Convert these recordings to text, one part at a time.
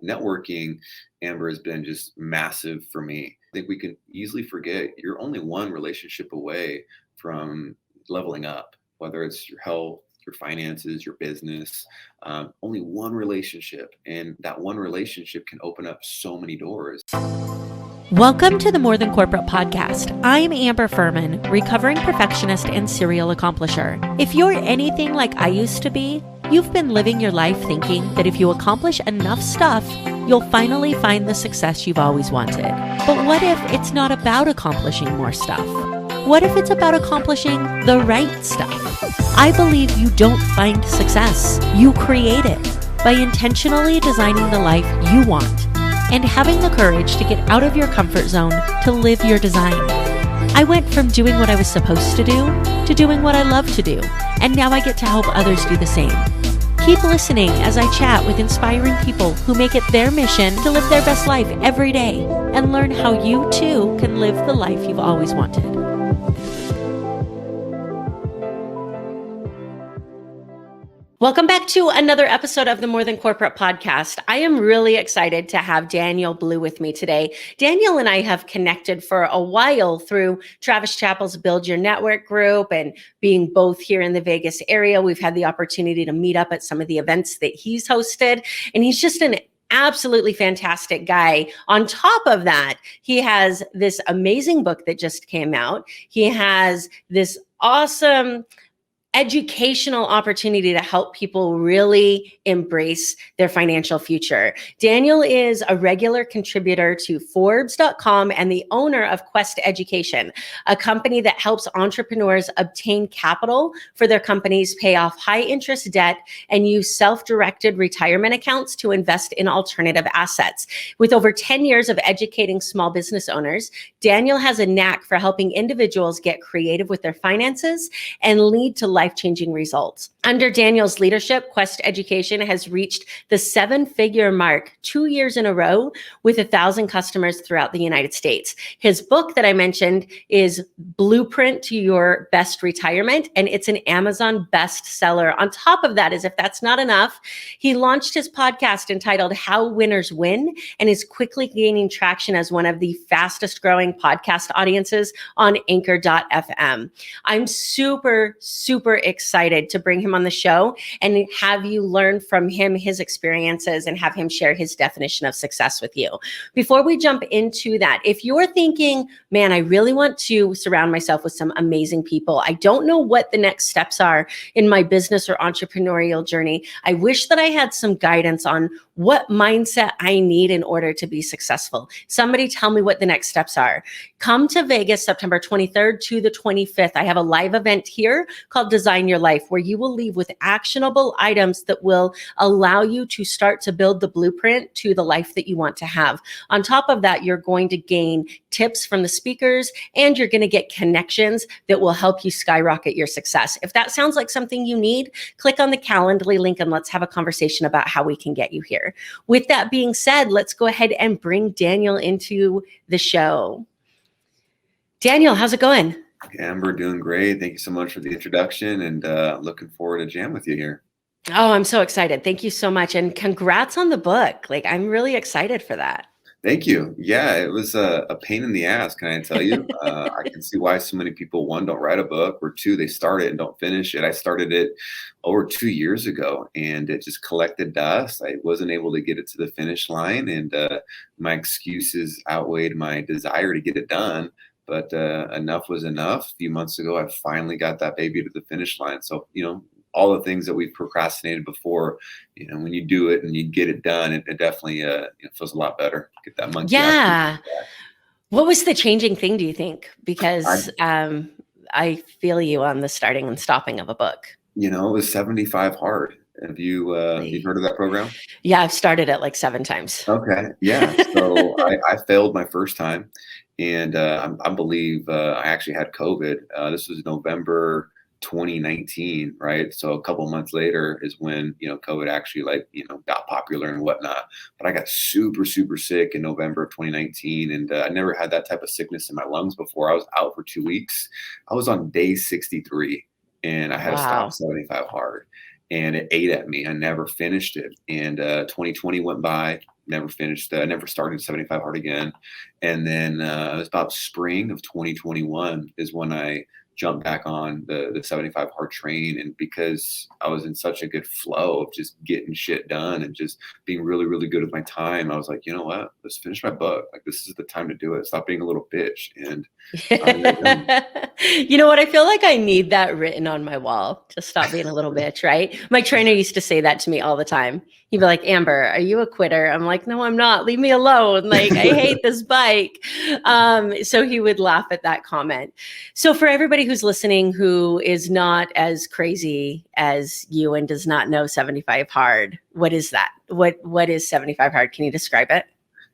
Networking, Amber, has been just massive for me. I think we can easily forget you're only one relationship away from leveling up, whether it's your health, your finances, your business, only one relationship. And that one relationship can open up so many doors. Welcome to the More Than Corporate podcast. I'm Amber Fuhriman, recovering perfectionist and serial accomplisher. If you're anything like I used to be, you've been living your life thinking that if you accomplish enough stuff, you'll finally find the success you've always wanted. But what if it's not about accomplishing more stuff? What if it's about accomplishing the right stuff? I believe you don't find success. You create it by intentionally designing the life you want and having the courage to get out of your comfort zone to live your design. I went from doing what I was supposed to do to doing what I love to do, and now I get to help others do the same. Keep listening as I chat with inspiring people who make it their mission to live their best life every day and learn how you too can live the life you've always wanted. Welcome back to another episode of the More Than Corporate podcast. I am really excited to have Daniel Blue with me today. Daniel and I have connected for a while through Travis Chappell's Build Your Network group, and being both here in the Vegas area, we've had the opportunity to meet up at some of the events that he's hosted, and he's just an absolutely fantastic guy. On top of that, he has this amazing book that just came out. He has this awesome educational opportunity to help people really embrace their financial future. Daniel is a regular contributor to Forbes.com and the owner of Quest Education, a company that helps entrepreneurs obtain capital for their companies, pay off high interest debt, and use self-directed retirement accounts to invest in alternative assets. With over 10 years of educating small business owners, Daniel has a knack for helping individuals get creative with their finances and lead to life-changing results. Under Daniel's leadership, Quest Education has reached the 7-figure mark 2 years in a row with 1,000 customers throughout the United States. His book that I mentioned is Blueprint to Your Best Retirement, and it's an Amazon bestseller. On top of that, as if that's not enough, he launched his podcast entitled How Winners Win and is quickly gaining traction as one of the fastest growing podcast audiences on Anchor.fm. I'm super excited to bring him on the show and have you learn from him his experiences and have him share his definition of success with you. Before we jump into that, if you're thinking, man, I really want to surround myself with some amazing people, I don't know what the next steps are in my business or entrepreneurial journey, I wish that I had some guidance on what mindset I need in order to be successful. Somebody tell me what the next steps are. Come to Vegas, September 23rd to the 25th. I have a live event here called Design Your Life, where you will leave with actionable items that will allow you to start to build the blueprint to the life that you want to have. On top of that, you're going to gain tips from the speakers, and you're going to get connections that will help you skyrocket your success. If that sounds like something you need, click on the Calendly link and let's have a conversation about how we can get you here. With that being said, let's go ahead and bring Daniel into the show. Daniel, how's it going? Amber, doing great. Thank you so much for the introduction, and looking forward to jam with you here. Oh, I'm so excited. Thank you so much. And congrats on the book. Like, I'm really excited for that. Thank you. Yeah, it was a pain in the ass, can I tell you? I can see why so many people, one, don't write a book, or two, they start it and don't finish it. I started it over 2 years ago, and it just collected dust. I wasn't able to get it to the finish line, and my excuses outweighed my desire to get it done. But enough was enough. A few months ago, I finally got that baby to the finish line. So, all the things that we've procrastinated before, when you do it and you get it done, it definitely feels a lot better. Get that monkey out. What was the changing thing, do you think? Because I feel you on the starting and stopping of a book. It was 75 hard. Have you heard of that program? Yeah, I've started it like 7 times. Okay. Yeah. So I failed my first time. And I believe I actually had COVID. This was November 2019, right? So a couple months later is when, COVID actually got popular and whatnot. But I got super sick in November of 2019. And I never had that type of sickness in my lungs before. I was out for 2 weeks. I was on day 63 and I had to stop 75 hard. and it ate at me. I never finished it. And 2020 went by, never finished. Never started 75 Hard again. And then it was about spring of 2021 is when I jumped back on the 75 Hard train. And because I was in such a good flow of just getting shit done and just being really, really good with my time, I was like, you know what? Let's finish my book. Like, this is the time to do it. Stop being a little bitch. And you know what? I feel like I need that written on my wall to stop being a little bitch, right? My trainer used to say that to me all the time. He'd be like, Amber, are you a quitter? I'm like, no, I'm not. Leave me alone. Like, I hate this bike. So he would laugh at that comment. So for everybody who's listening who is not as crazy as you and does not know 75 Hard, what is that? What is 75 Hard? Can you describe it?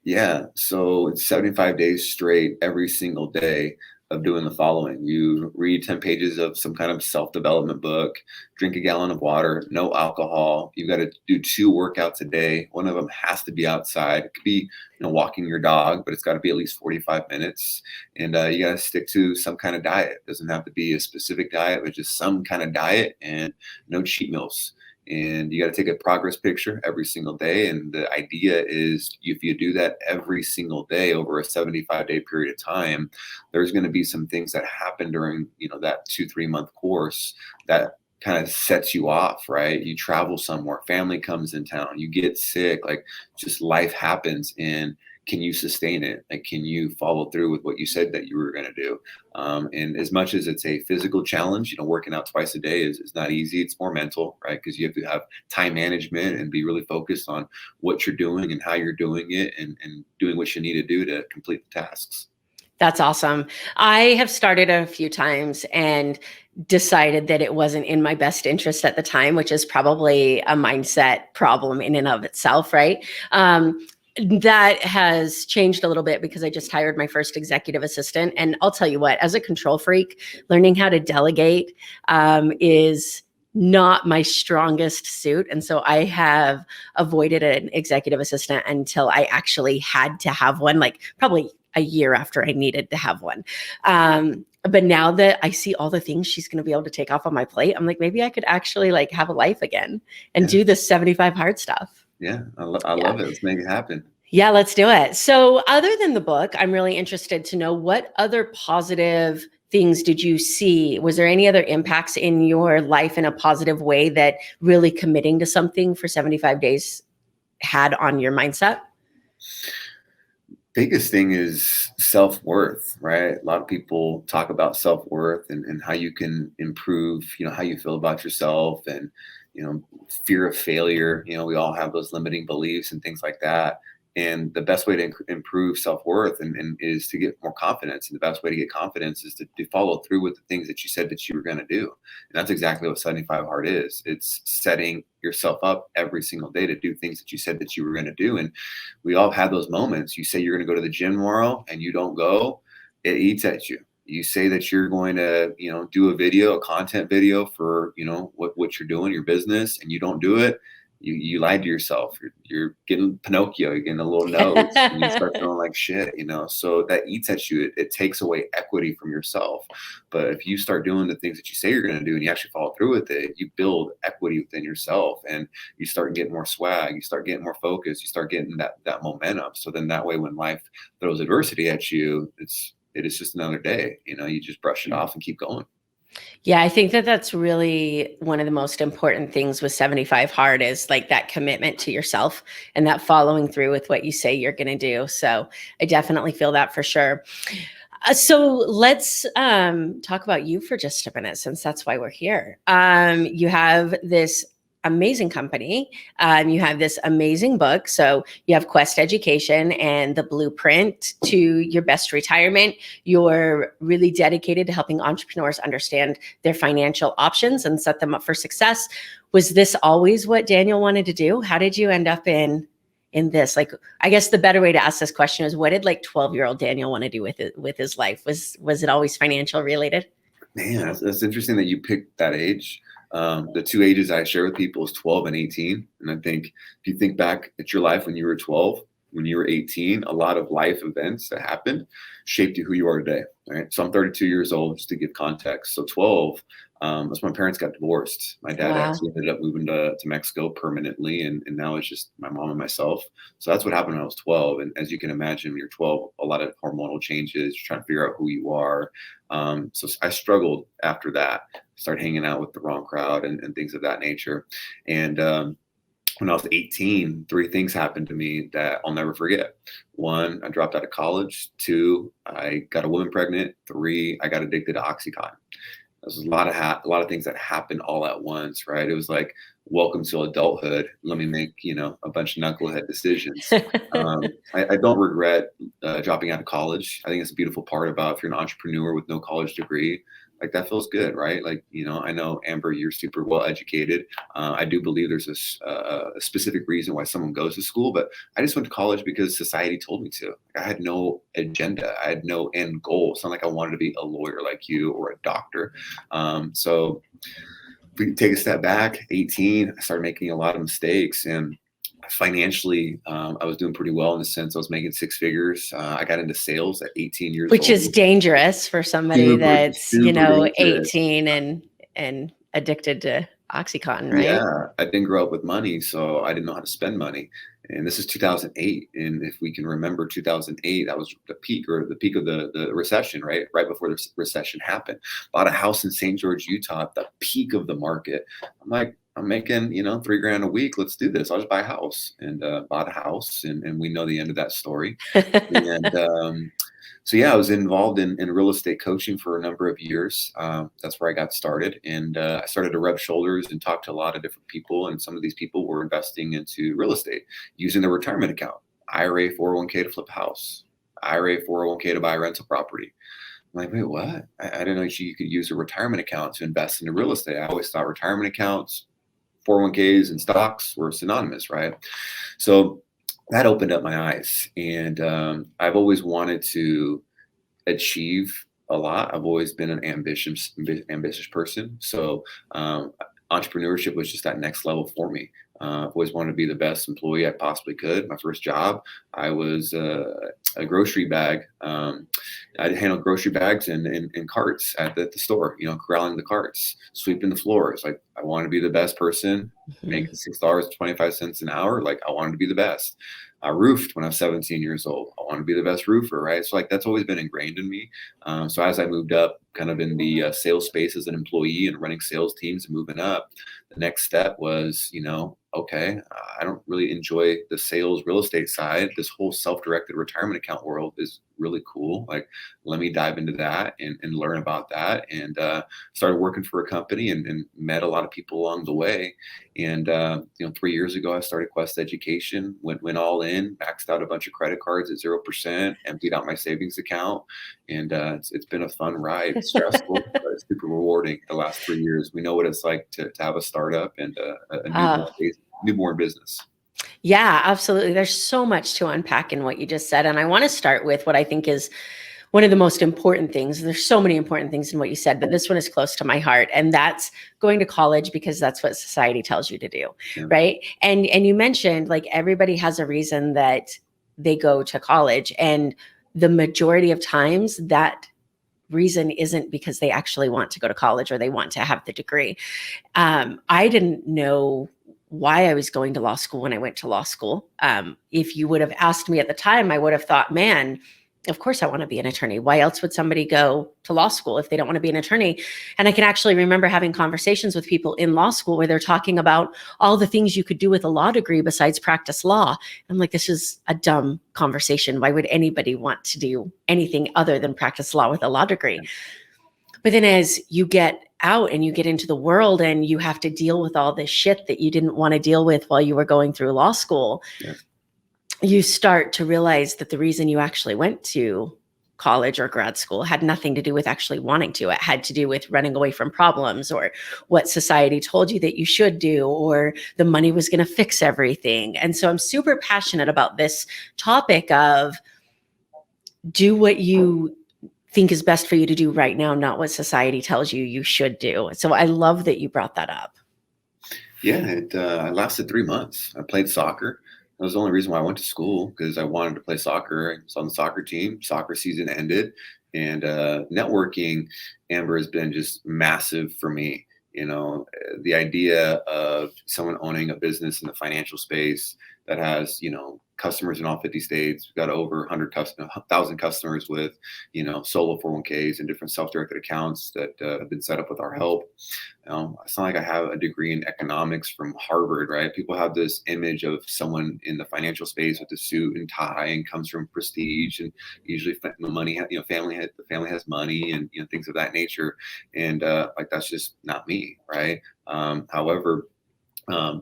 Yeah. So it's 75 days straight, every single day of doing the following. You read 10 pages of some kind of self-development book, drink a gallon of water, no alcohol. You've got to do 2 workouts a day. One of them has to be outside. It could be, walking your dog, but it's got to be at least 45 minutes. And you got to stick to some kind of diet. It doesn't have to be a specific diet, but just some kind of diet, and no cheat meals. And you got to take a progress picture every single day. And the idea is, if you do that every single day over a 75-day period of time, there's going to be some things that happen during, that 2-3 month course that kind of sets you off, right? You travel somewhere, family comes in town, you get sick, like, just life happens. And can you sustain it? Like, can you follow through with what you said that you were going to do? And as much as it's a physical challenge, working out twice a day is not easy. It's more mental, right? Because you have to have time management and be really focused on what you're doing and how you're doing it, and doing what you need to do to complete the tasks. That's awesome. I have started a few times and decided that it wasn't in my best interest at the time, which is probably a mindset problem in and of itself, right? That has changed a little bit because I just hired my first executive assistant. And I'll tell you what, as a control freak, learning how to delegate is not my strongest suit. And so I have avoided an executive assistant until I actually had to have one, like probably a year after I needed to have one. But now that I see all the things she's going to be able to take off on my plate, I'm like, maybe I could actually like have a life again and do this 75 Hard stuff. Yeah, I love it. Let's make it happen. Yeah, let's do it. So other than the book, I'm really interested to know, what other positive things did you see? Was there any other impacts in your life in a positive way that really committing to something for 75 days had on your mindset? Biggest thing is self-worth, right? A lot of people talk about self-worth and how you can improve, how you feel about yourself, and, fear of failure. We all have those limiting beliefs and things like that. And the best way to improve self-worth and is to get more confidence. And the best way to get confidence is to follow through with the things that you said that you were going to do. And that's exactly what 75 Hard is. It's setting yourself up every single day to do things that you said that you were going to do. And we all have those moments. You say you're going to go to the gym tomorrow and you don't go, it eats at you. You say that you're going to, do a content video for, what you're doing, your business, and you don't do it. You lied to yourself. You're getting Pinocchio. You're getting a little nose, and you start feeling like shit. So that eats at you. It takes away equity from yourself. But if you start doing the things that you say you're going to do, and you actually follow through with it, you build equity within yourself, and you start getting more swag. You start getting more focus. You start getting that momentum. So then that way, when life throws adversity at you, it is just another day. You just brush it off and keep going. Yeah, I think that that's really one of the most important things with 75 Hard is like that commitment to yourself and that following through with what you say you're going to do. So I definitely feel that for sure. So let's talk about you for just a minute, since that's why we're here. You have this amazing company. You have this amazing book. So you have Quest Education and the blueprint to your best retirement. You're really dedicated to helping entrepreneurs understand their financial options and set them up for success. Was this always what Daniel wanted to do? How did you end up in this? Like, I guess the better way to ask this question is, what did like 12-year-old Daniel want to do with his life? Was it always financial related? Man, that's interesting that you picked that age. The 2 ages I share with people is 12 and 18. And I think if you think back at your life when you were 12, when you were 18, a lot of life events that happened shaped you who you are today. Right. So I'm 32 years old, just to give context. So 12, That's when my parents got divorced. My dad Wow. actually ended up moving to Mexico permanently, and now it's just my mom and myself. So that's what happened when I was 12. And as you can imagine, when you're 12, a lot of hormonal changes. You're trying to figure out who you are. So I struggled after that. Started hanging out with the wrong crowd and things of that nature. And when I was 18, three things happened to me that I'll never forget. One, I dropped out of college. Two, I got a woman pregnant. Three, I got addicted to Oxycontin. There's a lot of things that happened all at once, right? It was like, welcome to adulthood. Let me make, a bunch of knucklehead decisions. I don't regret dropping out of college. I think it's a beautiful part about if you're an entrepreneur with no college degree, like that feels good, right? Like, I know Amber, you're super well educated. I do believe there's a specific reason why someone goes to school, but I just went to college because society told me to. I had no agenda. I had no end goal. It's not like I wanted to be a lawyer like you or a doctor. So if we take a step back, 18, I started making a lot of mistakes, and financially, I was doing pretty well in the sense I was making six figures. I got into sales at 18 years Which old. is dangerous for somebody that's, Super dangerous. 18 and addicted to Oxycontin, right? Yeah, I didn't grow up with money, so I didn't know how to spend money. And this is 2008. And if we can remember 2008, that was the peak of the recession, right? Right before the recession happened. Bought a house in St. George, Utah, at the peak of the market. I'm like, I'm making, $3,000 a week. Let's do this. I'll just buy a house, and bought a house. And we know the end of that story. And so yeah, I was involved in real estate coaching for a number of years. That's where I got started, and I started to rub shoulders and talk to a lot of different people. And some of these people were investing into real estate using their retirement account, IRA, 401k to flip a house, IRA, 401k to buy a rental property. I'm like, wait, what? I didn't know you could use a retirement account to invest into real estate. I always thought retirement accounts, 401ks, and stocks were synonymous, right? So that opened up my eyes, and I've always wanted to achieve a lot. I've always been an ambitious person. So entrepreneurship was just that next level for me. I've always wanted to be the best employee I possibly could. My first job, I was a grocery bag. I'd handle grocery bags and carts at the store, corralling the carts, sweeping the floors. Like, I wanted to be the best person, making $6.25 an hour. Like, I wanted to be the best. I roofed when I was 17 years old. I want to be the best roofer, right? So that's always been ingrained in me. So as I moved up kind of in the sales space as an employee and running sales teams and moving up, the next step was, okay, I don't really enjoy the sales real estate side. This whole self-directed retirement account world is really cool. Like, let me dive into that and learn about that. And started working for a company and met a lot of people along the way. And 3 years ago, I started Quest Education, went all in, maxed out a bunch of credit cards at 0%, emptied out my savings account. And it's been a fun ride. It's stressful, but it's super rewarding the last 3 years. We know what it's like to have a startup and a newborn business. Yeah, absolutely. There's so much to unpack in what you just said. And I want to start with what I think is one of the most important things. There's so many important things in what you said, but this one is close to my heart. And that's going to college because that's what society tells you to do. Yeah. Right. And you mentioned, like, everybody has a reason that they go to college. And the majority of times that reason isn't because they actually want to go to college or they want to have the degree. I didn't know why I was going to law school when I went to law school. If you would have asked me at the time, I would have thought, man, of course I want to be an attorney. Why else would somebody go to law school if they don't want to be an attorney? And I can actually remember having conversations with people in law school where they're talking about all the things you could do with a law degree besides practice law. I'm like, this is a dumb conversation. Why would anybody want to do anything other than practice law with a law degree? But then as you get out and you get into the world and you have to deal with all this shit that you didn't want to deal with while you were going through law school, you start to realize that the reason you actually went to college or grad school had nothing to do with actually wanting to. It had to do with running away from problems or what society told you that you should do, or the money was going to fix everything. And so I'm super passionate about this topic of do what you think is best for you to do right now, not what society tells you you should do. So I love that you brought that up. Yeah, it lasted 3 months. I played soccer. That was the only reason why I went to school, because I wanted to play soccer. I was on the soccer team. Soccer season ended, and networking, Amber, has been just massive for me. The idea of someone owning a business in the financial space that has, customers in all 50 states. We've got over 1,000 customers with, solo 401ks and different self-directed accounts that have been set up with our help. It's not like I have a degree in economics from Harvard, right? People have this image of someone in the financial space with a suit and tie and comes from prestige, and usually money, the family has money, and things of that nature. And like, that's just not me, right? However,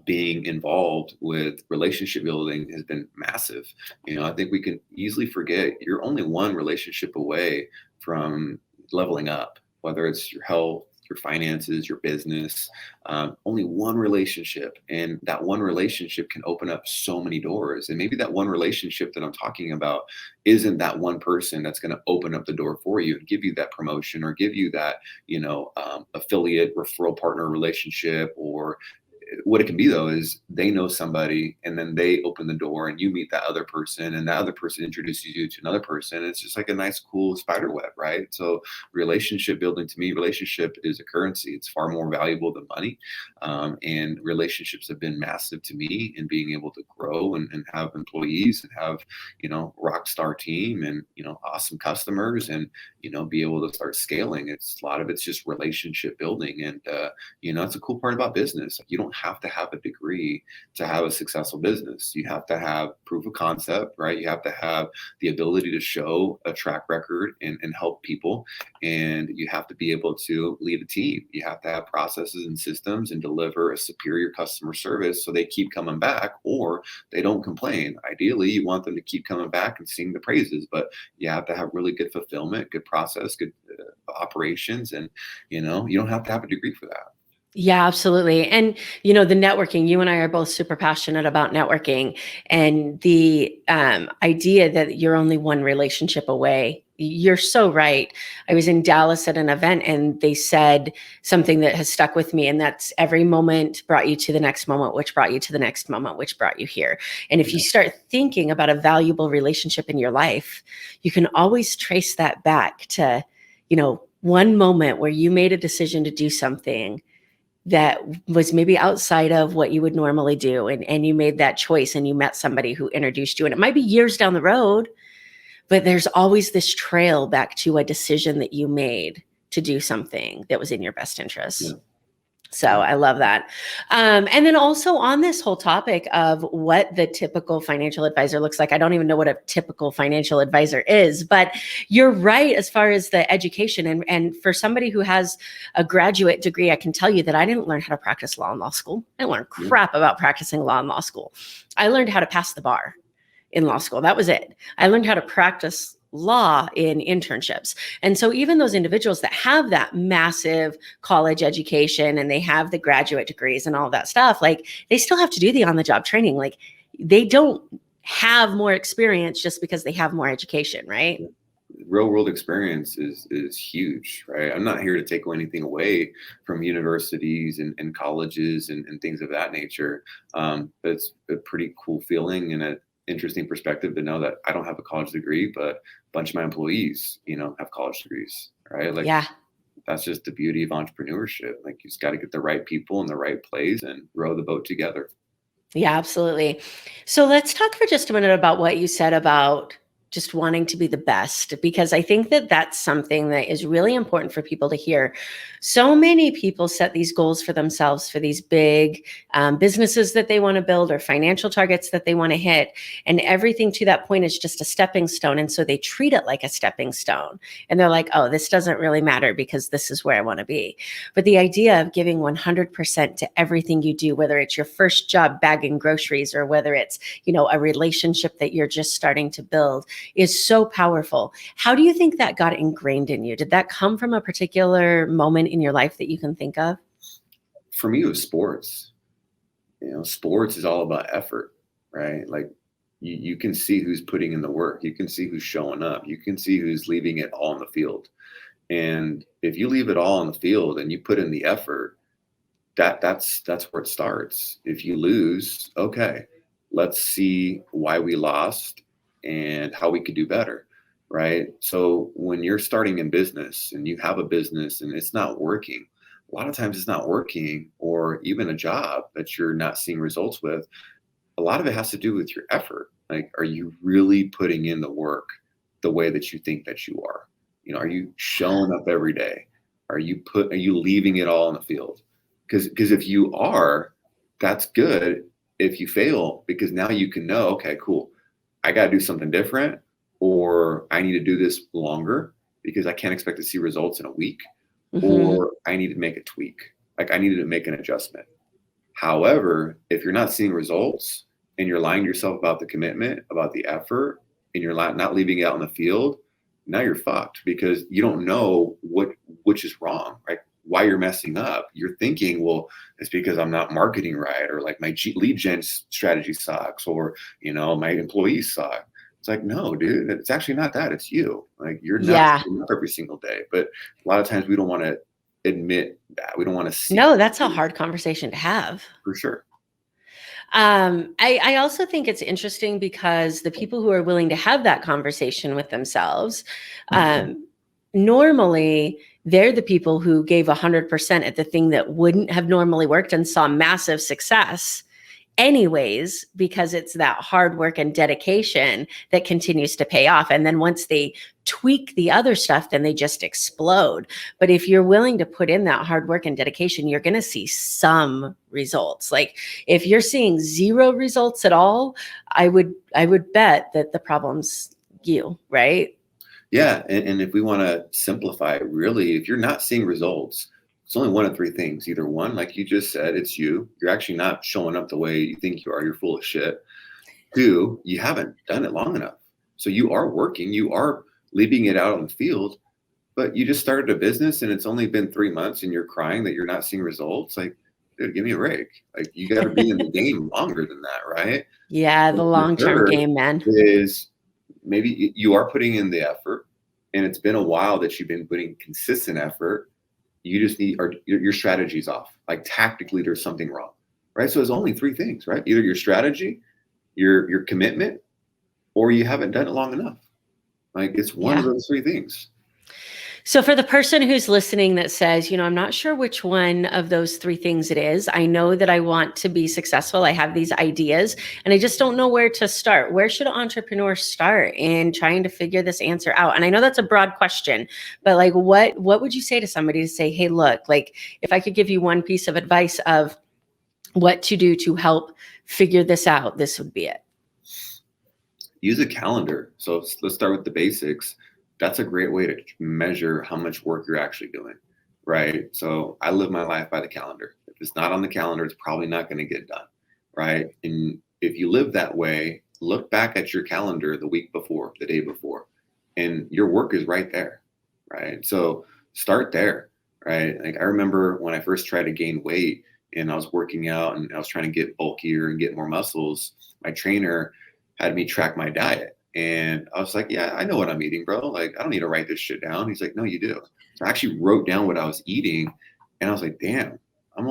being involved with relationship building has been massive. I think we can easily forget you're only one relationship away from leveling up, whether it's your health, your finances, your business. Only one relationship, and that one relationship can open up so many doors. And maybe that one relationship that I'm talking about isn't that one person that's going to open up the door for you and give you that promotion, or give you that, affiliate referral partner relationship. Or what it can be, though, is they know somebody, and then they open the door and you meet that other person, and that other person introduces you to another person. It's just like a nice, cool spider web, right? So relationship building, to me, relationship is a currency. It's far more valuable than money. And relationships have been massive to me in being able to grow and have employees and have, rock star team and, awesome customers, and, be able to start scaling. A lot of it's just relationship building. And, it's a cool part about business. You don't have to have a degree to have a successful business. You have to have proof of concept, right? You have to have the ability to show a track record and help people. And you have to be able to lead a team. You have to have processes and systems and deliver a superior customer service so they keep coming back, or they don't complain. Ideally, you want them to keep coming back and sing the praises, but you have to have really good fulfillment, good process, good operations. And, you don't have to have a degree for that. Yeah, absolutely. And, the networking, you and I are both super passionate about networking, and the idea that you're only one relationship away. You're so right. I was in Dallas at an event, and they said something that has stuck with me, and that's every moment brought you to the next moment, which brought you to the next moment, which brought you here. And if you start thinking about a valuable relationship in your life, you can always trace that back to, one moment where you made a decision to do something that was maybe outside of what you would normally do. And you made that choice, and you met somebody who introduced you. And it might be years down the road, but there's always this trail back to a decision that you made to do something that was in your best interest. Yeah. So I love that. And then also on this whole topic of what the typical financial advisor looks like, I don't even know what a typical financial advisor is, but you're right as far as the education. And for somebody who has a graduate degree, I can tell you that I didn't learn how to practice law in law school. I didn't learn crap about practicing law in law school. I learned how to pass the bar in law school. That was it. I learned how to practice law in internships. And so even those individuals that have that massive college education and they have the graduate degrees and all that stuff, like, they still have to do the on-the-job training. Like, they don't have more experience just because they have more education, right? Real world experience is huge, right? I'm not here to take anything away from universities and colleges and things of that nature. But it's a pretty cool feeling and an interesting perspective to know that I don't have a college degree, but a bunch of my employees, have college degrees, right? Like, Yeah. That's just the beauty of entrepreneurship. Like, you just got to get the right people in the right place and row the boat together. Yeah, absolutely. So let's talk for just a minute about what you said about just wanting to be the best, because I think that that's something that is really important for people to hear. So many people set these goals for themselves for these big businesses that they want to build or financial targets that they want to hit. And everything to that point is just a stepping stone. And so they treat it like a stepping stone. And they're like, oh, this doesn't really matter because this is where I want to be. But the idea of giving 100% to everything you do, whether it's your first job bagging groceries or whether it's, a relationship that you're just starting to build, is so powerful. How do you think that got ingrained in you? Did that come from a particular moment in your life that you can think of? For me, it was sports. Sports is all about effort, right? Like, you can see who's putting in the work. You can see who's showing up. You can see who's leaving it all on the field. And if you leave it all on the field and you put in the effort, that's where it starts. If you lose, okay. Let's see why we lost and how we could do better, right? So when you're starting in business and you have a business and it's not working, a lot of times it's not working, or even a job that you're not seeing results with, a lot of it has to do with your effort. Like, are you really putting in the work the way that you think that you are? Are you showing up every day? Are you leaving it all in the field? Because if you are, that's good. If you fail, because now you can know, okay, cool, I got to do something different, or I need to do this longer because I can't expect to see results in a week, Mm-hmm. or I need to make a tweak. Like, I needed to make an adjustment. However, if you're not seeing results and you're lying to yourself about the commitment, about the effort, and you're not leaving it out in the field, now you're fucked, because you don't know which is wrong, right? Why you're messing up. You're thinking, well, it's because I'm not marketing right, or like my lead gen strategy sucks, or my employees suck. It's like, no, dude, it's actually not that. It's you. Like, you're not Yeah. showing up every single day. But a lot of times we don't want to admit that. We don't want to see No, that's a hard conversation to have. for sure. I also think it's interesting because the people who are willing to have that conversation with themselves, normally they're the people who gave 100% at the thing that wouldn't have normally worked and saw massive success anyways, because it's that hard work and dedication that continues to pay off. And then once they tweak the other stuff, then they just explode. But if you're willing to put in that hard work and dedication, you're going to see some results. Like, if you're seeing zero results at all, I would bet that the problem's you, right? Yeah. And if we want to simplify it, really, if you're not seeing results, it's only one of three things. Either one, like you just said, it's you. You're actually not showing up the way you think you are. You're full of shit. Two, you haven't done it long enough. So you are working, you are leaving it out on the field, but you just started a business and it's only been 3 months and you're crying that you're not seeing results. Like, dude, give me a break. Like, you got to be in the game longer than that, right? Yeah, the The long-term third game, man. is, maybe you are putting in the effort and it's been a while that you've been putting consistent effort. You just need, or your strategy's off. Like, tactically, there's something wrong, right? So there's only three things, right? Either your strategy, your commitment, or you haven't done it long enough. Like, it's one of those three things. So for the person who's listening that says, I'm not sure which one of those three things it is. I know that I want to be successful. I have these ideas and I just don't know where to start. Where should entrepreneurs start in trying to figure this answer out? And I know that's a broad question, but like, what would you say to somebody to say, hey, look, like, if I could give you one piece of advice of what to do to help figure this out, this would be it. Use a calendar. So let's start with the basics. That's a great way to measure how much work you're actually doing, right? So I live my life by the calendar. If it's not on the calendar, it's probably not going to get done, right? And if you live that way, look back at your calendar the week before, the day before, and your work is right there, right? So start there, right? Like, I remember when I first tried to gain weight and I was working out and I was trying to get bulkier and get more muscles, my trainer had me track my diet. And I was like, yeah, I know what I'm eating, bro. Like, I don't need to write this shit down. He's like, no, you do. So I actually wrote down what I was eating. And I was like, damn, I'm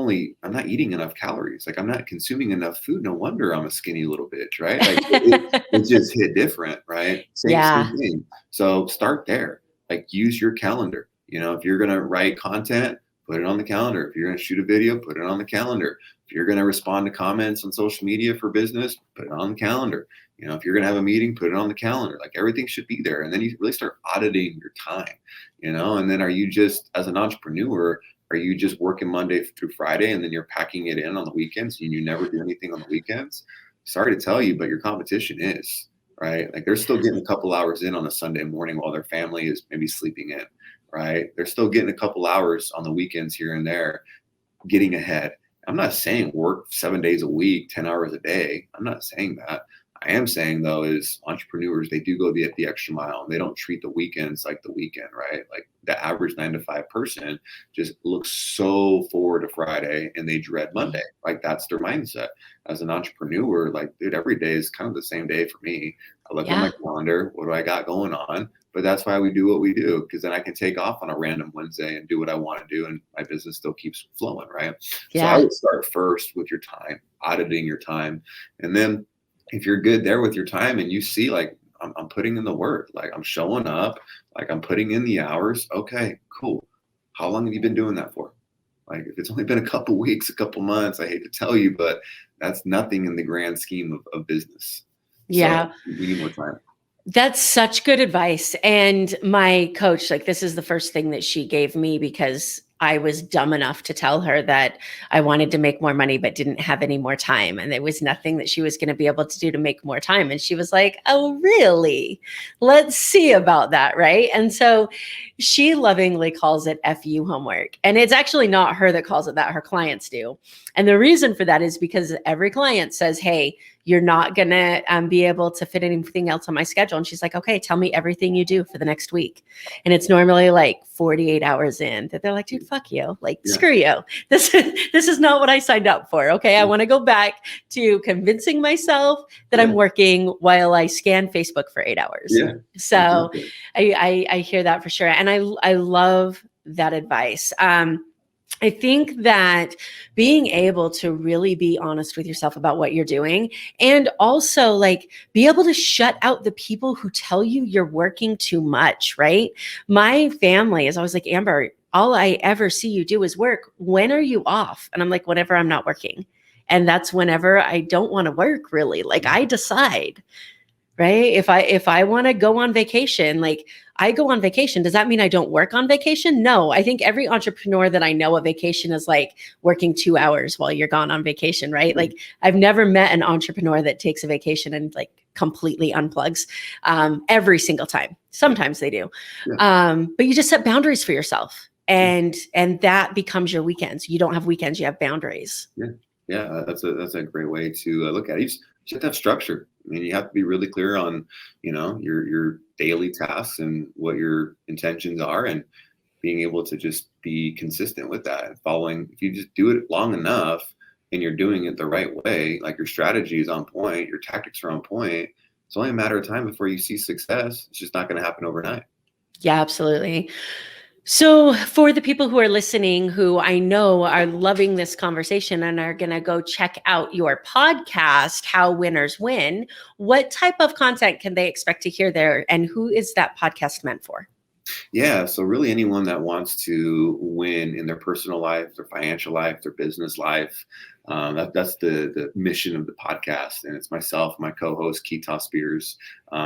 not eating enough calories. Like, I'm not consuming enough food. No wonder I'm a skinny little bitch, right? Like, it just hit different, right? Same thing. So start there. Like, use your calendar. If you're going to write content, put it on the calendar. If you're going to shoot a video, put it on the calendar. If you're going to respond to comments on social media for business, put it on the calendar. If you're going to have a meeting, put it on the calendar. Like, everything should be there. And then you really start auditing your time, and then are you just, as an entrepreneur, are you just working Monday through Friday and then you're packing it in on the weekends and you never do anything on the weekends? Sorry to tell you, but your competition is, right? Like, they're still getting a couple hours in on a Sunday morning while their family is maybe sleeping in, right? They're still getting a couple hours on the weekends here and there, getting ahead. I'm not saying work 7 days a week, 10 hours a day. I'm not saying that. I am saying, though, is entrepreneurs, they do go the extra mile, and they don't treat the weekends like the weekend, right? Like, the average 9-to-5 person just looks so forward to Friday and they dread Monday. Like, that's their mindset. As an entrepreneur, like, dude, every day is kind of the same day for me. I look at my calendar, what do I got going on? But that's why we do what we do, because then I can take off on a random Wednesday and do what I want to do, and my business still keeps flowing, right? So I would start first with your time, auditing your time, and then if you're good there with your time and you see like, I'm putting in the work, like I'm showing up, like I'm putting in the hours. Okay, cool. How long have you been doing that for? Like if it's only been a couple weeks, a couple months, I hate to tell you, but that's nothing in the grand scheme of business. So Yeah. we need more time. That's such good advice. And my coach, like, this is the first thing that she gave me because I was dumb enough to tell her that I wanted to make more money, but didn't have any more time. And there was nothing that she was going to be able to do to make more time. And she was like, oh, really? Let's see about that. Right. And so she lovingly calls it FU homework. And it's actually not her that calls it that, her clients do. And the reason for that is because every client says, hey, you're not going to be able to fit anything else on my schedule. And she's like, okay, tell me everything you do for the next week. And it's normally like 48 hours in that they're like, dude, fuck you. Like, Yeah. screw you. This is not what I signed up for. Okay. I want to go back to convincing myself that I'm working while I scan Facebook for 8 hours. Yeah. So Exactly. I hear that for sure. And I love that advice. I think that being able to really be honest with yourself about what you're doing, and also like be able to shut out the people who tell you you're working too much, right? My family is always like, Amber, all I ever see you do is work. When are you off? And I'm like, whenever I'm not working. And that's whenever I don't want to work, really. Like I decide. Right. If I want to go on vacation, like I go on vacation, does that mean I don't work on vacation? No, I think every entrepreneur that I know, a vacation is like working 2 hours while you're gone on vacation, right? Like I've never met an entrepreneur that takes a vacation and like completely unplugs every single time. Sometimes they do. But you just set boundaries for yourself, and that becomes your weekends. You don't have weekends, you have boundaries. Yeah, that's a great way to look at it. You just have to have structure. I mean, you have to be really clear on, your daily tasks and what your intentions are, and being able to just be consistent with that and following. If you just do it long enough and you're doing it the right way, like your strategy is on point, your tactics are on point, it's only a matter of time before you see success. It's just not going to happen overnight. Yeah, absolutely. So, for the people who are listening, who I know are loving this conversation and are going to go check out your podcast, How Winners Win, what type of content can they expect to hear there? And who is that podcast meant for? Yeah, so really anyone that wants to win in their personal life, their financial life, their business life, that's the mission of the podcast. And it's myself, my co-host, Keitoh Spears.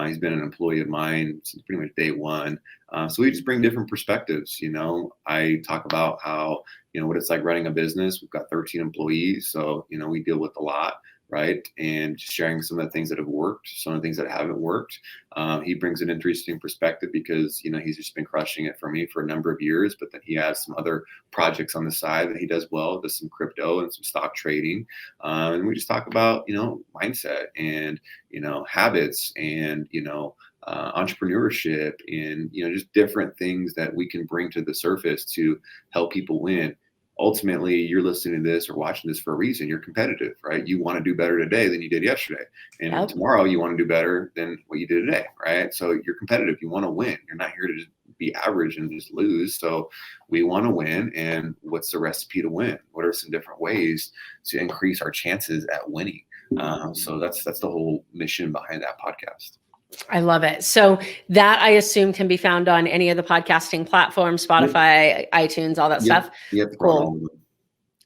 He's been an employee of mine since pretty much day one. So we just bring different perspectives. I talk about how, what it's like running a business. We've got 13 employees. So, we deal with a lot. Right. And just sharing some of the things that have worked, some of the things that haven't worked. He brings an interesting perspective because, he's just been crushing it for me for a number of years, but then he has some other projects on the side that he does well, does some crypto and some stock trading. And we just talk about, mindset and, habits and, entrepreneurship and, just different things that we can bring to the surface to help people win. Ultimately, you're listening to this or watching this for a reason. You're competitive, right? You want to do better today than you did yesterday. And tomorrow you want to do better than what you did today, right? So you're competitive. You want to win. You're not here to just be average and just lose. So we want to win. And what's the recipe to win? What are some different ways to increase our chances at winning? So that's the whole mission behind that podcast. I love it. So that, I assume, can be found on any of the podcasting platforms, Spotify, iTunes, all that stuff. Cool.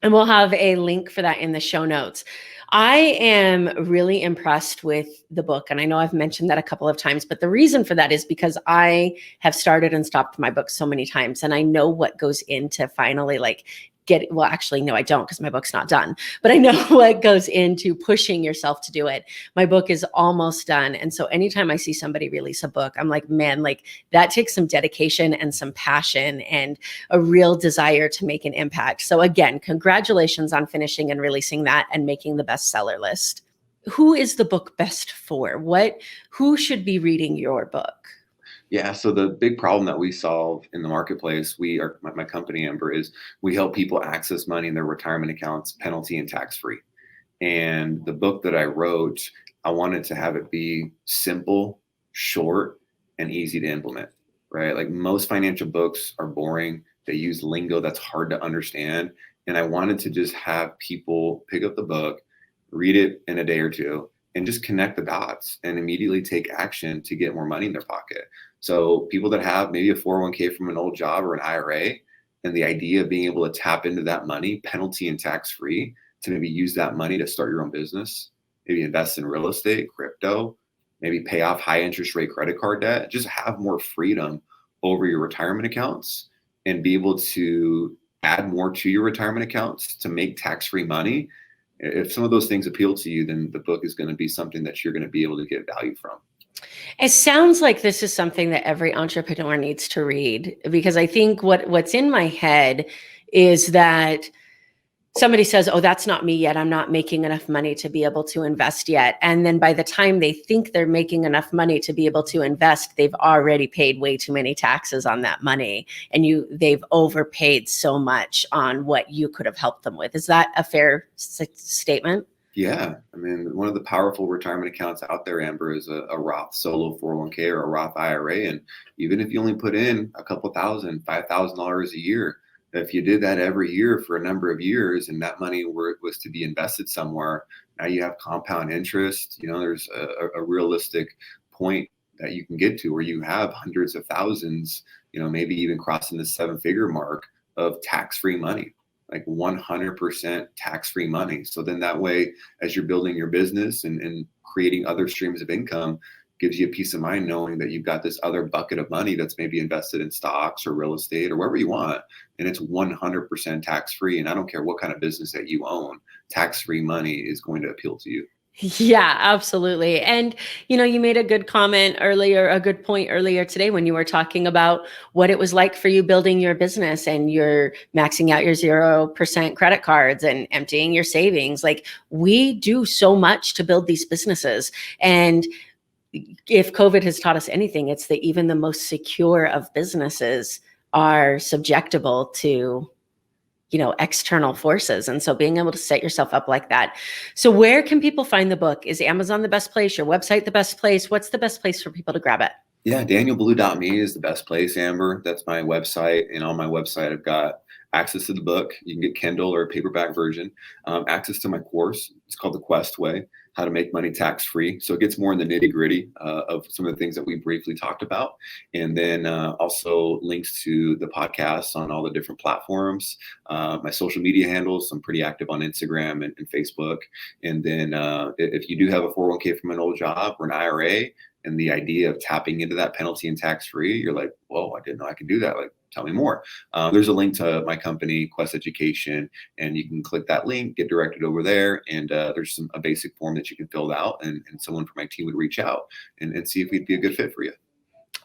And we'll have a link for that in the show notes. I am really impressed with the book. And I know I've mentioned that a couple of times, but the reason for that is because I have started and stopped my book so many times. And I know what goes into finally actually, no, I don't, because my book's not done, but I know what goes into pushing yourself to do it. My book is almost done. And so anytime I see somebody release a book, I'm like, man, like that takes some dedication and some passion and a real desire to make an impact. So again, congratulations on finishing and releasing that and making the bestseller list. Who is the book best for? Who should be reading your book? Yeah. So the big problem that we solve in the marketplace, my company, Amber, is we help people access money in their retirement accounts, penalty and tax free. And the book that I wrote, I wanted to have it be simple, short, and easy to implement, right? Like most financial books are boring. They use lingo that's hard to understand. And I wanted to just have people pick up the book, read it in a day or two, and just connect the dots and immediately take action to get more money in their pocket. So people that have maybe a 401k from an old job or an IRA, and the idea of being able to tap into that money, penalty and tax free, to maybe use that money to start your own business, maybe invest in real estate, crypto, maybe pay off high interest rate credit card debt, just have more freedom over your retirement accounts and be able to add more to your retirement accounts to make tax-free money. If some of those things appeal to you, then the book is going to be something that you're going to be able to get value from. It sounds like this is something that every entrepreneur needs to read, because I think what's in my head is that somebody says, oh, that's not me yet. I'm not making enough money to be able to invest yet. And then by the time they think they're making enough money to be able to invest, they've already paid way too many taxes on that money. And they've overpaid so much on what you could have helped them with. Is that a fair statement? Yeah. I mean, one of the powerful retirement accounts out there, Amber, is a Roth solo 401k or a Roth IRA. And even if you only put in a couple thousand, $5,000 a year, if you did that every year for a number of years and that money was to be invested somewhere, now you have compound interest. There's a realistic point that you can get to where you have hundreds of thousands, maybe even crossing the 7-figure mark of tax-free money, like 100% tax-free money. So then that way, as you're building your business and creating other streams of income, gives you a peace of mind knowing that you've got this other bucket of money that's maybe invested in stocks or real estate or wherever you want, and it's 100% tax-free. And I don't care what kind of business that you own, tax-free money is going to appeal to you. Yeah, absolutely. And, you made a good point earlier today when you were talking about what it was like for you building your business and you're maxing out your 0% credit cards and emptying your savings. Like, we do so much to build these businesses. And if COVID has taught us anything, it's that even the most secure of businesses are subjectable to, external forces. And so being able to set yourself up like that. So where can people find the book? Is Amazon the best place? Your website the best place? What's the best place for people to grab it? Yeah, danielblue.me is the best place, Amber. That's my website. And on my website, I've got access to the book. You can get Kindle or a paperback version. Access to my course. It's called The Quest Way, How to Make Money Tax-Free. So it gets more in the nitty-gritty of some of the things that we briefly talked about. And then also links to the podcasts on all the different platforms. My social media handles, I'm pretty active on Instagram and Facebook. And then if you do have a 401k from an old job or an IRA, and the idea of tapping into that penalty and tax-free, you're like, whoa, I didn't know I could do that. Like, tell me more. There's a link to my company, Quest Education, and you can click that link, get directed over there. And there's a basic form that you can fill out, and someone from my team would reach out and see if we'd be a good fit for you.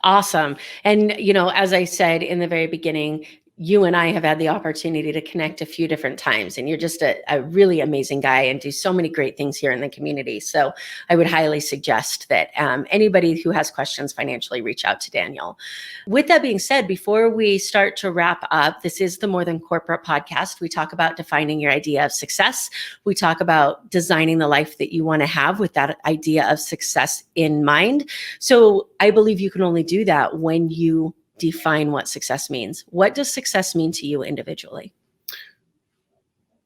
Awesome. And, as I said in the very beginning, you and I have had the opportunity to connect a few different times, and you're just a really amazing guy and do so many great things here in the community. So I would highly suggest that anybody who has questions financially, reach out to Daniel. With that being said, before we start to wrap up, this is the More Than Corporate podcast. We talk about defining your idea of success. We talk about designing the life that you want to have with that idea of success in mind. So I believe you can only do that when you define what success means. What does success mean to you individually?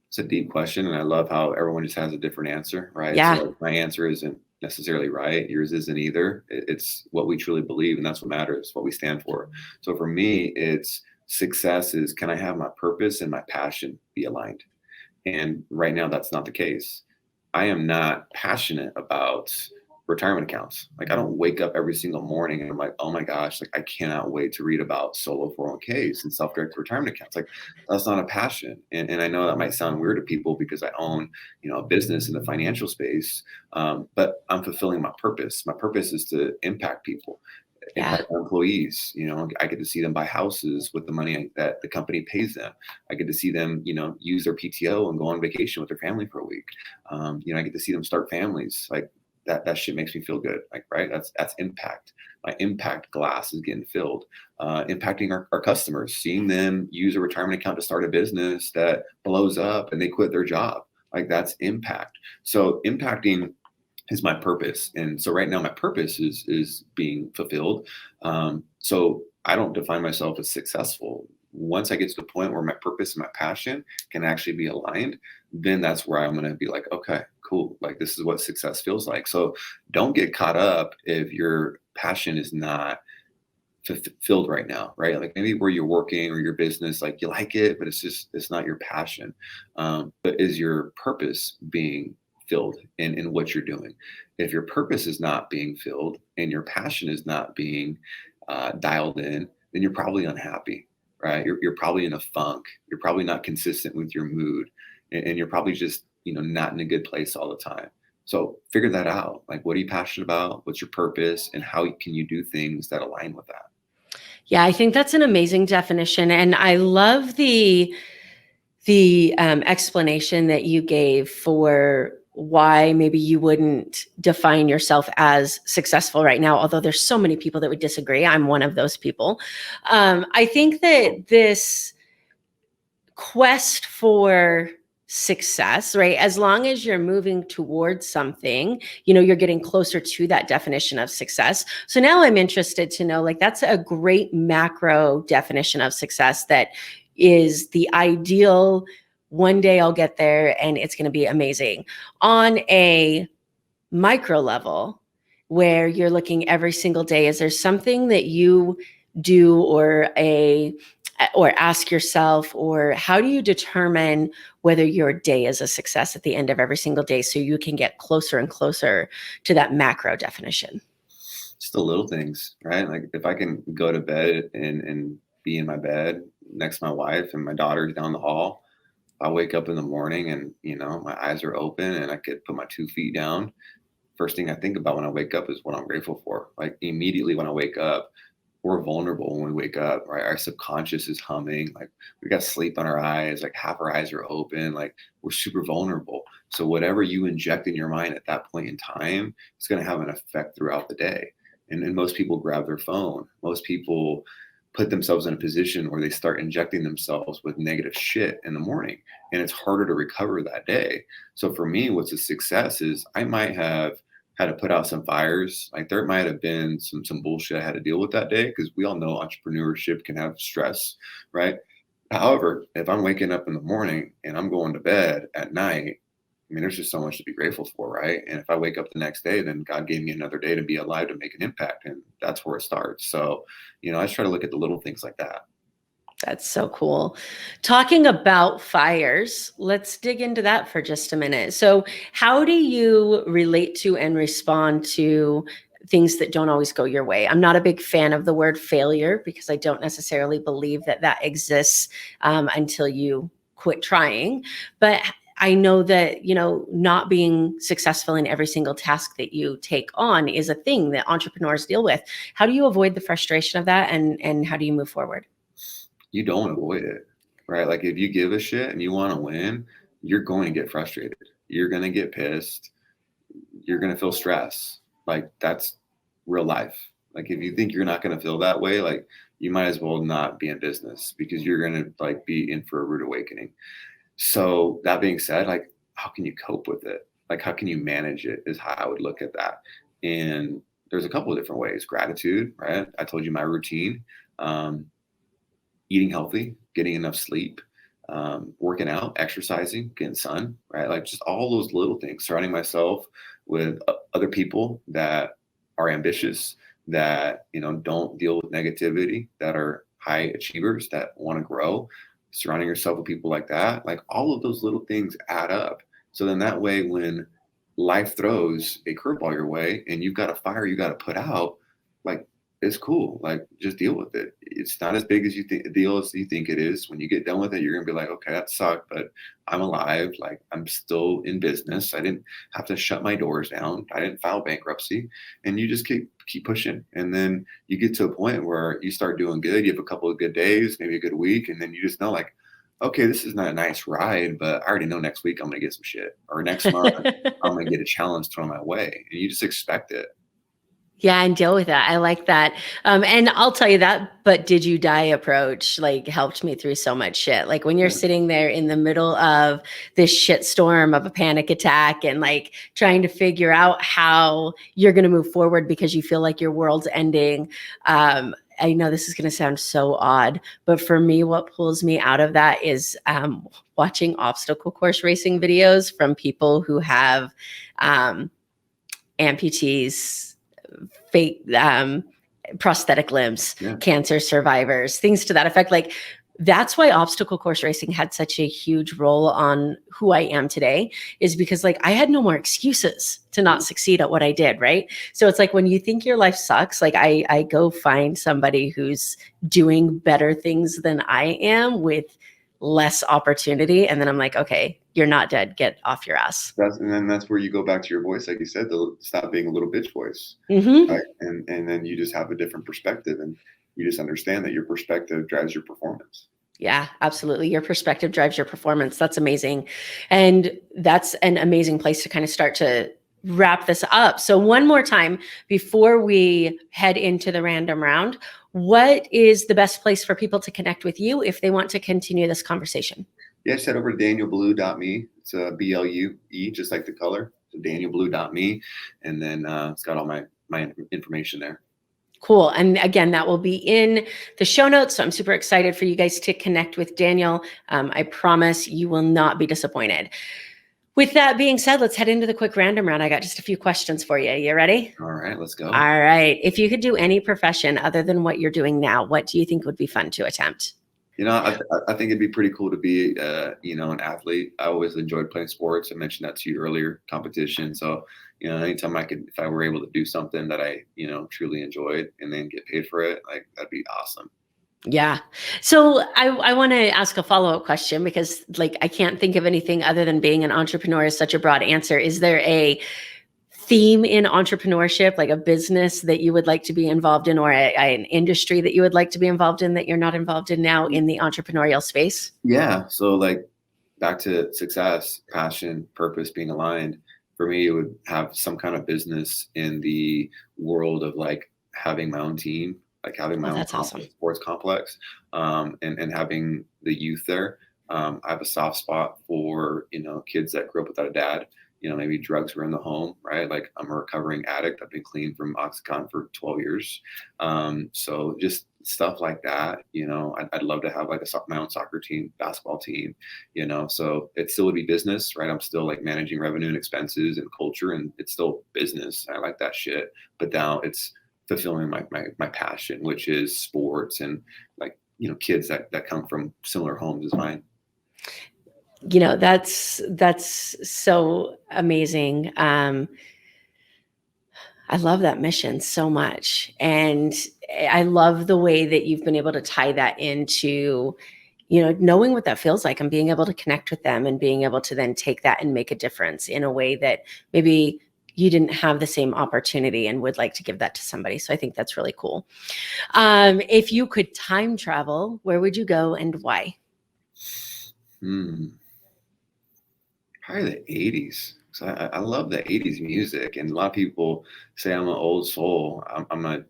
It's a deep question, and I love how everyone just has a different answer, right? Yeah. So my answer isn't necessarily right. Yours isn't either. It's what we truly believe, and that's what matters, what we stand for. So for me, it's success is, can I have my purpose and my passion be aligned? And right now, that's not the case. I am not passionate about retirement accounts. Like, I don't wake up every single morning and I'm like, oh my gosh, like I cannot wait to read about solo 401ks and self-directed retirement accounts. Like, that's not a passion. And I know that might sound weird to people because I own, a business in the financial space. But I'm fulfilling my purpose. My purpose is to impact people, impact our employees. I get to see them buy houses with the money that the company pays them. I get to see them, use their PTO and go on vacation with their family for a week. I get to see them start families. Like, that shit makes me feel good. Like, right. That's impact. My impact glass is getting filled, impacting our customers, seeing them use a retirement account to start a business that blows up and they quit their job. Like, that's impact. So impacting is my purpose. And so right now my purpose is being fulfilled. So I don't define myself as successful. Once I get to the point where my purpose and my passion can actually be aligned, then that's where I'm going to be like, okay, cool. Like, this is what success feels like. So don't get caught up if your passion is not fulfilled right now, right? Like maybe where you're working or your business, like you like it, but it's not your passion. But is your purpose being filled in what you're doing? If your purpose is not being filled and your passion is not being dialed in, then you're probably unhappy, right? You're probably in a funk. You're probably not consistent with your mood, and you're probably just, not in a good place all the time. So figure that out. Like, what are you passionate about? What's your purpose? And how can you do things that align with that? Yeah, I think that's an amazing definition. And I love the explanation that you gave for why maybe you wouldn't define yourself as successful right now, although there's so many people that would disagree. I'm one of those people. I think that this quest for success, right? As long as you're moving towards something, you're getting closer to that definition of success. So now I'm interested to know, like, that's a great macro definition of success that is the ideal. One day I'll get there and it's going to be amazing. On a micro level, where you're looking every single day, is there something that you do or ask yourself, or how do you determine whether your day is a success at the end of every single day so you can get closer and closer to that macro definition? Just the little things, right? Like if I can go to bed and be in my bed next to my wife and my daughter's down the hall, I wake up in the morning and, my eyes are open and I could put my 2 feet down. First thing I think about when I wake up is what I'm grateful for. Like immediately when I wake up, we're vulnerable when we wake up, right? Our subconscious is humming, like we got sleep on our eyes, like half our eyes are open, like we're super vulnerable. So whatever you inject in your mind at that point in time, it's going to have an effect throughout the day. And most people grab their phone. Most people put themselves in a position where they start injecting themselves with negative shit in the morning, and it's harder to recover that day. So for me, what's a success is I might have had to put out some fires. Like there might have been some bullshit I had to deal with that day, because we all know entrepreneurship can have stress, right? However, if I'm waking up in the morning and I'm going to bed at night, I mean, there's just so much to be grateful for, right? And if I wake up the next day, then God gave me another day to be alive, to make an impact. And that's where it starts. So, I just try to look at the little things like that. That's so cool. Talking about fires, let's dig into that for just a minute. So, how do you relate to and respond to things that don't always go your way? I'm not a big fan of the word failure, because I don't necessarily believe that exists until you quit trying. But I know that, not being successful in every single task that you take on is a thing that entrepreneurs deal with. How do you avoid the frustration of that, and how do you move forward? You don't avoid it, right? Like if you give a shit and you want to win, you're going to get frustrated. You're going to get pissed. You're going to feel stress. Like that's real life. Like if you think you're not going to feel that way, like you might as well not be in business, because you're going to like be in for a rude awakening. So that being said, like how can you cope with it? Like how can you manage it is how I would look at that. And there's a couple of different ways. Gratitude, right? I told you my routine. Eating healthy, getting enough sleep, working out, exercising, getting sun, right? Like just all those little things, surrounding myself with other people that are ambitious, that, don't deal with negativity, that are high achievers, that want to grow, surrounding yourself with people like that. Like all of those little things add up. So then that way, when life throws a curveball your way and you've got a fire you got to put out, like it's cool. Like just deal with it. It's not as big as you think deal as you think it is. When you get done with it, you're gonna be like, okay, that sucked, but I'm alive. Like I'm still in business. I didn't have to shut my doors down. I didn't file bankruptcy. And you just keep pushing. And then you get to a point where you start doing good. You have a couple of good days, maybe a good week, and then you just know like, okay, this is not a nice ride, but I already know next week I'm gonna get some shit. Or next month I'm gonna get a challenge thrown my way. And you just expect it. Yeah, and deal with that. I like that. And I'll tell you that, but did you die approach like helped me through so much shit. Like when you're Yeah. sitting there in the middle of this shit storm of a panic attack and like trying to figure out how you're going to move forward because you feel like your world's ending. I know this is going to sound so odd, but for me, what pulls me out of that is watching obstacle course racing videos from people who have amputees, fake prosthetic limbs, cancer survivors, things to that effect. Like, that's why obstacle course racing had such a huge role on who I am today, is because like I had no more excuses to not succeed at what I did. Right. So it's like when you think your life sucks, like I go find somebody who's doing better things than I am with less opportunity. And then I'm like, okay, you're not dead. Get off your ass. And then that's where you go back to your voice. Like you said, stop being a little bitch voice. Right? And then you just have a different perspective, and you just understand that your perspective drives your performance. Yeah, absolutely. Your perspective drives your performance. That's amazing. And that's an amazing place to kind of start to wrap this up. So one more time before we head into the random round, what is the best place for people to connect with you if they want to continue this conversation? Yeah, just head over to danielblue.me. It's BLUE, just like the color. So danielblue.me. And then it's got all my information there. Cool. And again, that will be in the show notes. So I'm super excited for you guys to connect with Daniel. I promise you will not be disappointed. With that being said, let's head into the quick random round. I got just a few questions for you. You ready? All right, let's go. All right. If you could do any profession other than what you're doing now, what do you think would be fun to attempt? You know, I think it'd be pretty cool to be, an athlete. I always enjoyed playing sports. I mentioned that to you earlier, competition. So, anytime if I were able to do something that I, truly enjoyed and then get paid for it, like that'd be awesome. Yeah. So I want to ask a follow-up question, because like, I can't think of anything other than being an entrepreneur is such a broad answer. Is there a theme in entrepreneurship, like a business that you would like to be involved in, or an industry that you would like to be involved in that you're not involved in now in the entrepreneurial space? Yeah. So like back to success, passion, purpose being aligned. For me, it would have some kind of business in the world of like having my own team, like having my own sports complex, and having the youth there. I have a soft spot for, kids that grew up without a dad. Maybe drugs were in the home, right? Like I'm a recovering addict. I've been clean from Oxycontin for 12 years. So just stuff like that, I'd love to have like my own soccer team, basketball team, so it still would be business, right? I'm still like managing revenue and expenses and culture, and it's still business. I like that shit. But now it's fulfilling my passion, which is sports and like, kids that come from similar homes as mine. That's so amazing. I love that mission so much. And I love the way that you've been able to tie that into, knowing what that feels like and being able to connect with them and being able to then take that and make a difference in a way that maybe you didn't have the same opportunity and would like to give that to somebody. So I think that's really cool. If you could time travel, where would you go and why? Probably the 80s. So I love the 80s music, and a lot of people say I'm an old soul. I'm a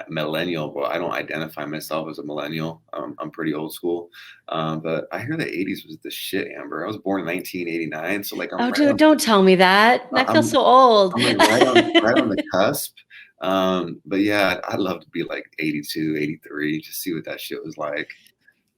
millennial, but I don't identify myself as a millennial. I'm pretty old school. But I hear the 80s was the shit, Amber. I was born in 1989. So like, dude, don't tell me that. I feel so old. I'm like right on the cusp. But yeah, I'd love to be like 82, 83, just see what that shit was like.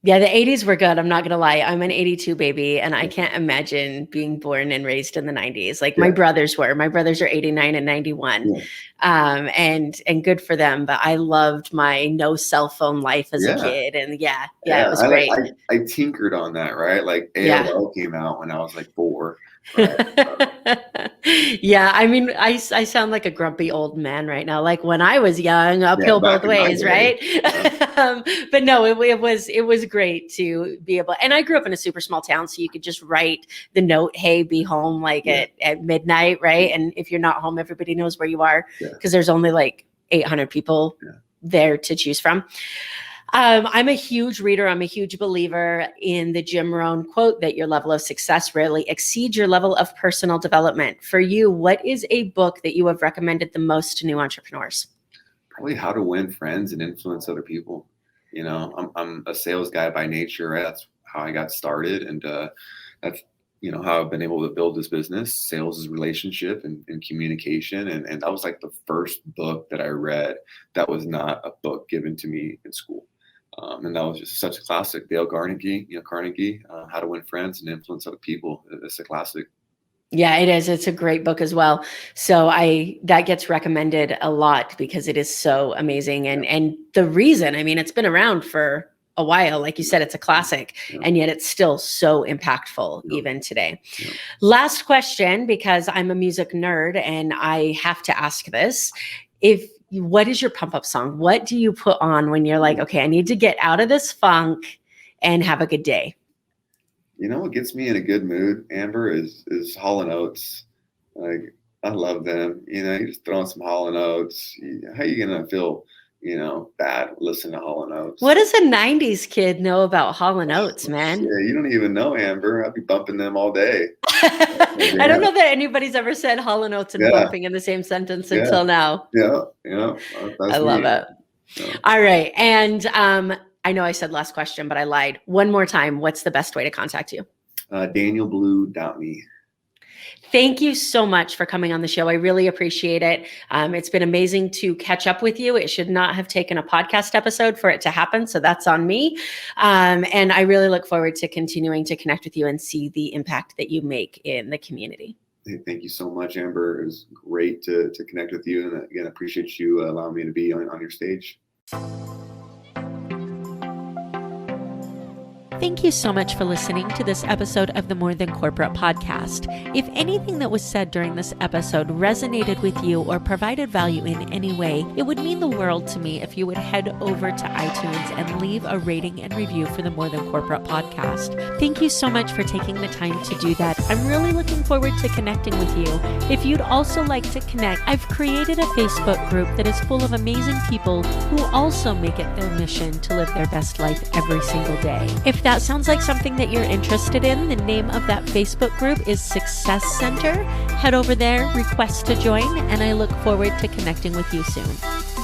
Yeah, the 80s were good. I'm not going to lie. I'm an 82 baby, and I can't imagine being born and raised in the 90s. Like my brothers were. My brothers are 89 and 91. Yeah. And good for them. But I loved my no cell phone life as a kid. And it was great. I tinkered on that, right? Like AOL came out when I was like 4. Right? Yeah, I mean, I sound like a grumpy old man right now. Like when I was young, uphill both ways, right? But no, it was great to be able. And I grew up in a super small town, so you could just write the note, "Hey, be home like at midnight," right? And if you're not home, everybody knows where you are, because there's only like 800 people there to choose from. I'm a huge reader. I'm a huge believer in the Jim Rohn quote that your level of success rarely exceeds your level of personal development. For you, what is a book that you have recommended the most to new entrepreneurs? Probably How to Win Friends and Influence Other People. I'm a sales guy by nature, right? That's how I got started. And how I've been able to build this business. Sales is relationship and communication. And that was like the first book that I read that was not a book given to me in school. And that was just such a classic. Dale Carnegie, How to Win Friends and Influence Other People. It's a classic. Yeah, it is. It's a great book as well. So that gets recommended a lot because it is so amazing. And the reason, I mean, it's been around for a while. Like you said, it's a classic, and yet it's still so impactful even today. Yeah. Last question, because I'm a music nerd and I have to ask this. What is your pump up song? What do you put on when you're like, okay, I need to get out of this funk and have a good day? What gets me in a good mood, Amber, is Hall & Oates. Like, I love them. You just throw in some Hall & Oates. How are you going to feel, bad listening to Hall & Oates? What does a 90s kid know about Hall & Oates, man? Yeah, you don't even know, Amber. I'll be bumping them all day. I don't know that anybody's ever said Hall & Oates and bumping in the same sentence until now. Yeah. I love it. Yeah. All right. And I know I said last question, but I lied. One more time. What's the best way to contact you? DanielBlue.me. Thank you so much for coming on the show. I really appreciate it. It's been amazing to catch up with you. It should not have taken a podcast episode for it to happen, so that's on me. And I really look forward to continuing to connect with you and see the impact that you make in the community. Hey, thank you so much, Amber. It was great to connect with you. And again, I appreciate you allowing me to be on your stage. Thank you so much for listening to this episode of the More Than Corporate podcast. If anything that was said during this episode resonated with you or provided value in any way, it would mean the world to me if you would head over to iTunes and leave a rating and review for the More Than Corporate podcast. Thank you so much for taking the time to do that. I'm really looking forward to connecting with you. If you'd also like to connect, I've created a Facebook group that is full of amazing people who also make it their mission to live their best life every single day. If that sounds like something that you're interested in, the name of that Facebook group is Success Center. Head over there, request to join, and I look forward to connecting with you soon.